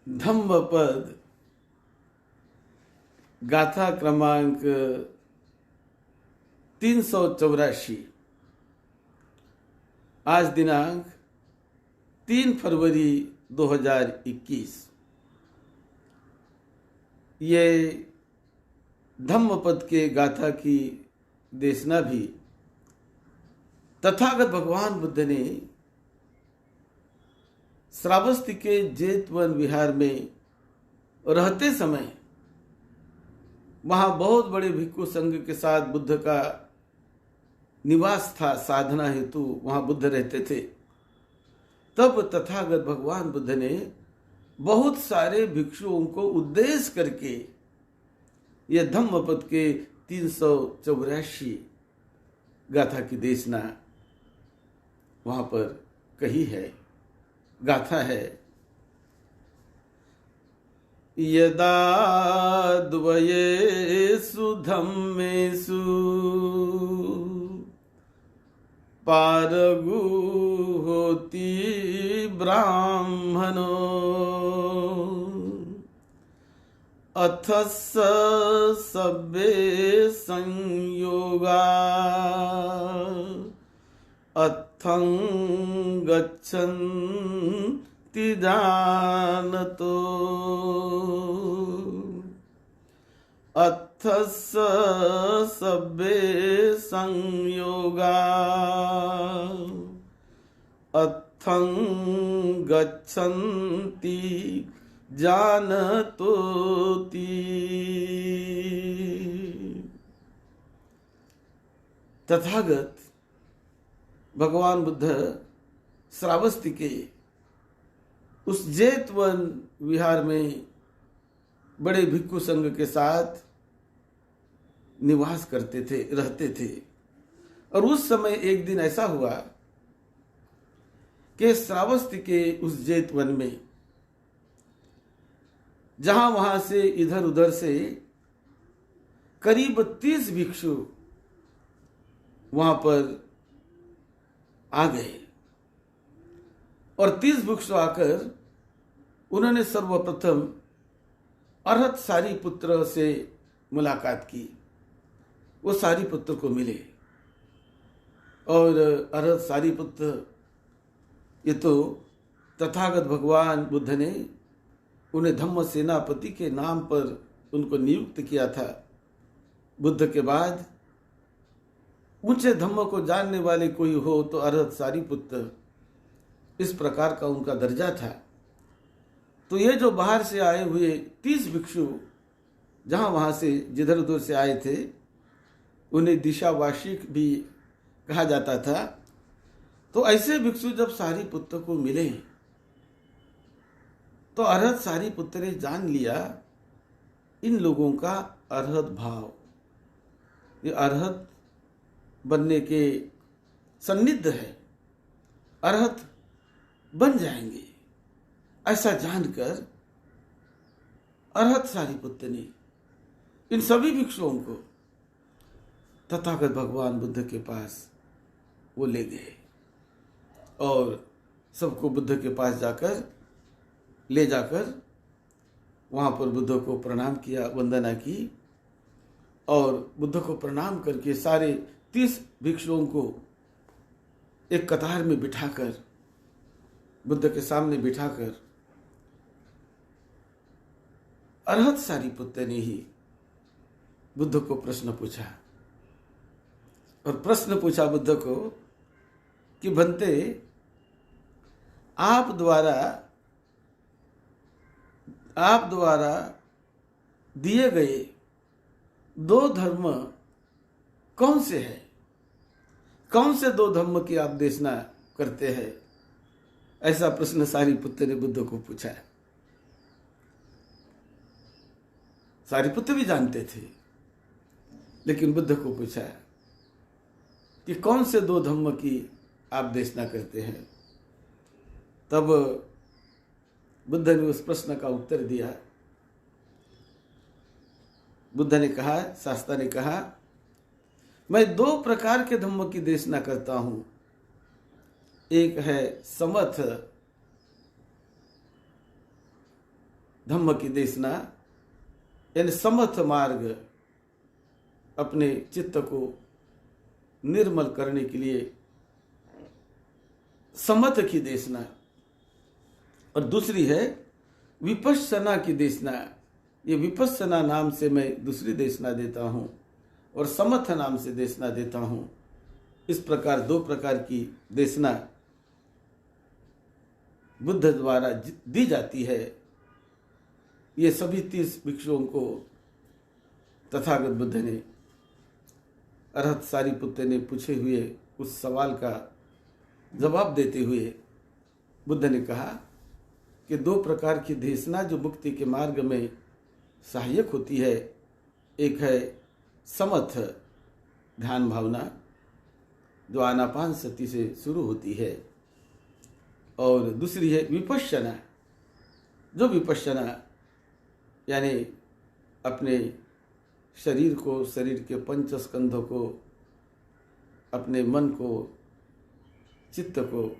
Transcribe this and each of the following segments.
धम्मपद गाथा क्रमांक 384। आज दिनांक 3 फरवरी 2021। ये धम्मपद के गाथा की देशना भी तथागत भगवान बुद्ध ने श्रावस्ती के जेतवन विहार में रहते समय वहां बहुत बड़े भिक्षु संघ के साथ बुद्ध का निवास था। साधना हेतु वहां बुद्ध रहते थे। तब तथागत भगवान बुद्ध ने बहुत सारे भिक्षुओं को उद्देश्य करके यह धम्मपद के 384 गाथा की देशना वहां पर कही है। गाथा है, यदा द्वयेषु धम्मेषु पारगु होति ब्राह्मणो अथ सब्बे संयोगा अथं गच्छन्ति जानतो अथ सब्बे संयोगा अथं गच्छन्ति जानतोति। तथागत भगवान बुद्ध श्रावस्ती के उस जेतवन विहार में बड़े भिक्षु संघ के साथ निवास करते थे, रहते थे। और उस समय एक दिन ऐसा हुआ कि श्रावस्ती के उस जेतवन में जहां वहां से इधर उधर से करीब 30 भिक्षु वहां पर आ गए और 30 भिक्षु आकर उन्होंने सर्वप्रथम अरहत सारिपुत्र से मुलाकात की। वो सारिपुत्र को मिले और अरहत सारिपुत्र, ये तो तथागत भगवान बुद्ध ने उन्हें धम्म सेनापति के नाम पर उनको नियुक्त किया था। बुद्ध के बाद ऊंचे धम्म को जानने वाले कोई हो तो अरहत सारिपुत्र, इस प्रकार का उनका दर्जा था। तो ये जो बाहर से आए हुए 30 भिक्षु जहां वहां से जिधर उधर से आए थे, उन्हें दिशावासिक भी कहा जाता था। तो ऐसे भिक्षु जब सारिपुत्र को मिले तो अरहत सारिपुत्र ने जान लिया इन लोगों का अरहत भाव, ये अरहत बनने के सन्निध है, अरहत बन जाएंगे। ऐसा जानकर अरहत सारिपुत्र ने इन सभी भिक्षुओं को तथागत भगवान बुद्ध के पास वो ले गए और सबको बुद्ध के पास ले जाकर वहां पर बुद्ध को प्रणाम किया, वंदना की। और बुद्ध को प्रणाम करके सारे 30 भिक्षुओं को एक कतार में बिठाकर, बुद्ध के सामने बिठाकर अरहत सारिपुत्र ने ही बुद्ध को प्रश्न पूछा। और प्रश्न पूछा बुद्ध को कि भंते, आप द्वारा दिए गए 2 धर्म कौन से हैं? कौन से 2 धर्म की आप देशना करते हैं? ऐसा प्रश्न सारिपुत्र ने बुद्ध को पूछा। सारिपुत्र भी जानते थे, लेकिन बुद्ध को पूछा कि कौन से 2 धर्म की आप देशना करते हैं? तब बुद्ध ने उस प्रश्न का उत्तर दिया। बुद्ध ने कहा, शास्त्र ने कहा, मैं 2 प्रकार के धम्म की देशना करता हूं। एक है समथ धम्म की देशना यानी समर्थ मार्ग, अपने चित्त को निर्मल करने के लिए समर्थ की देशना, और दूसरी है विपश्यना की देशना। ये विपश्यना नाम से मैं दूसरी देशना देता हूं और समर्थ नाम से देशना देता हूं। इस प्रकार दो प्रकार की देशना बुद्ध द्वारा दी जाती है। ये सभी 30 भिक्षुओं को तथागत बुद्ध ने अरहत सारिपुत्र ने पूछे हुए उस सवाल का जवाब देते हुए बुद्ध ने कहा कि दो प्रकार की देशना जो मुक्ति के मार्ग में सहायक होती है, एक है समर्थ ध्यान भावना जो आनापान सती से शुरू होती है, और दूसरी है विपश्यना, जो विपश्यना यानी अपने शरीर को, शरीर के पंच स्कंधों को, अपने मन को, चित्त को,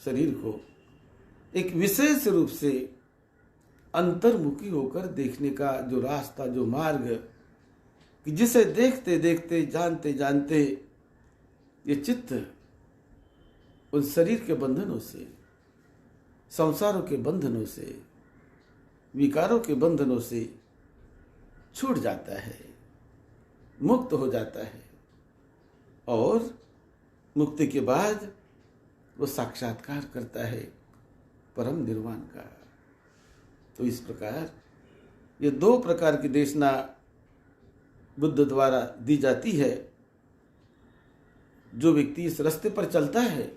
शरीर को एक विशेष रूप से अंतर्मुखी होकर देखने का जो रास्ता, जो मार्ग, कि जिसे देखते देखते, जानते जानते ये चित्त उन शरीर के बंधनों से, संसारों के बंधनों से, विकारों के बंधनों से छूट जाता है, मुक्त हो जाता है, और मुक्ति के बाद वो साक्षात्कार करता है परम निर्वाण का। तो इस प्रकार ये दो प्रकार की देशना बुद्ध द्वारा दी जाती है। जो व्यक्ति इस रास्ते पर चलता है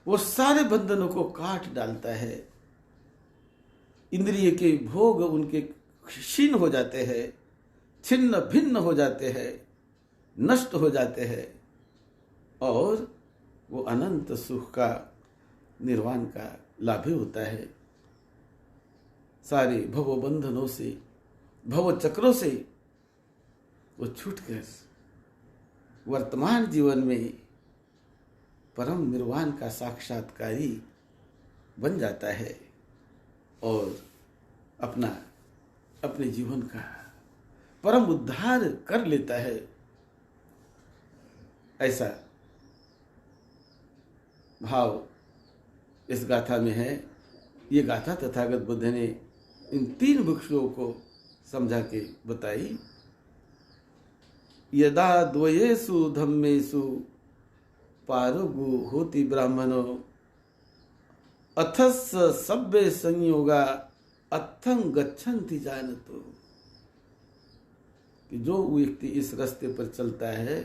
वो सारे बंधनों को काट डालता है, इंद्रिय के भोग उनके क्षीण हो जाते हैं, छिन्न भिन्न हो जाते हैं, नष्ट हो जाते हैं, और वो अनंत सुख का, निर्वाण का लाभी होता है। सारे भव बंधनों से, भव चक्रों से वो छूटकर वर्तमान जीवन में परम निर्वाण का साक्षात्कारी बन जाता है और अपने जीवन का परम उद्धार कर लेता है। ऐसा भाव इस गाथा में है। ये गाथा तथागत बुद्ध ने इन 3 भिक्षुओं को समझा के बताई। यदा द्वयेषु धम्मेषु पारुगु होति ब्राह्मणो अथस सभ्य संयोगा अथं गच्छन्ति जानतो, कि जो व्यक्ति इस रास्ते पर चलता है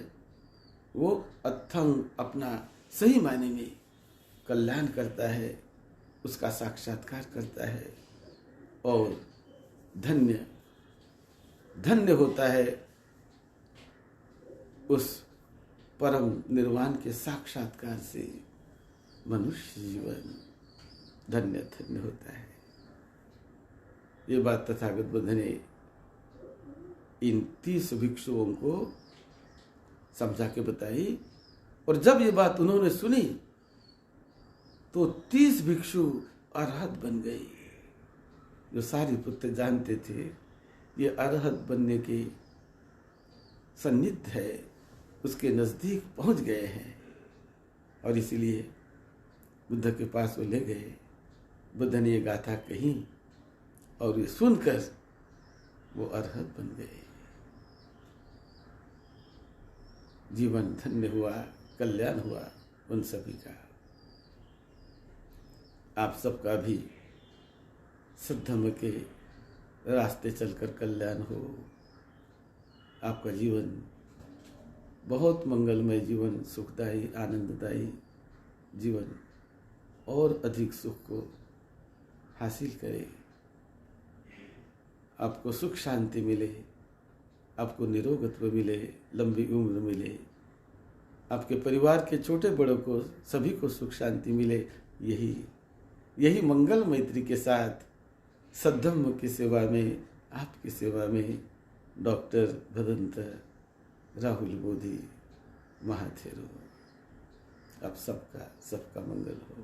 वो अथं अपना सही मायने में कल्याण करता है, उसका साक्षात्कार करता है और धन्य धन्य होता है उस परम निर्वाण के साक्षात्कार से। मनुष्य जीवन धन्य धन्य होता है। ये बात तथागत बुद्ध ने इन 30 भिक्षुओं को समझा के बताई, और जब ये बात उन्होंने सुनी तो 30 भिक्षु अरहत बन गए। जो सारिपुत्र जानते थे ये अरहत बनने के सन्निध है, उसके नजदीक पहुंच गए हैं, और इसीलिए बुद्ध के पास वो ले गए। बुद्ध ने ये गाथा कही और ये सुनकर वो अरहत बन गए। जीवन धन्य हुआ, कल्याण हुआ उन सभी का। आप सबका भी सद्धर्म के रास्ते चलकर कल्याण हो। आपका जीवन बहुत मंगलमय जीवन, सुखदायी, आनंददायी जीवन और अधिक सुख को हासिल करे। आपको सुख शांति मिले, आपको निरोगत्व मिले, लंबी उम्र मिले, आपके परिवार के छोटे बड़ों को सभी को सुख शांति मिले। यही मंगल मैत्री के साथ सद्धम्म की सेवा में, आपकी सेवा में डॉक्टर भदंत राहुल बोधी महाथेरो। आप सबका मंगल हो।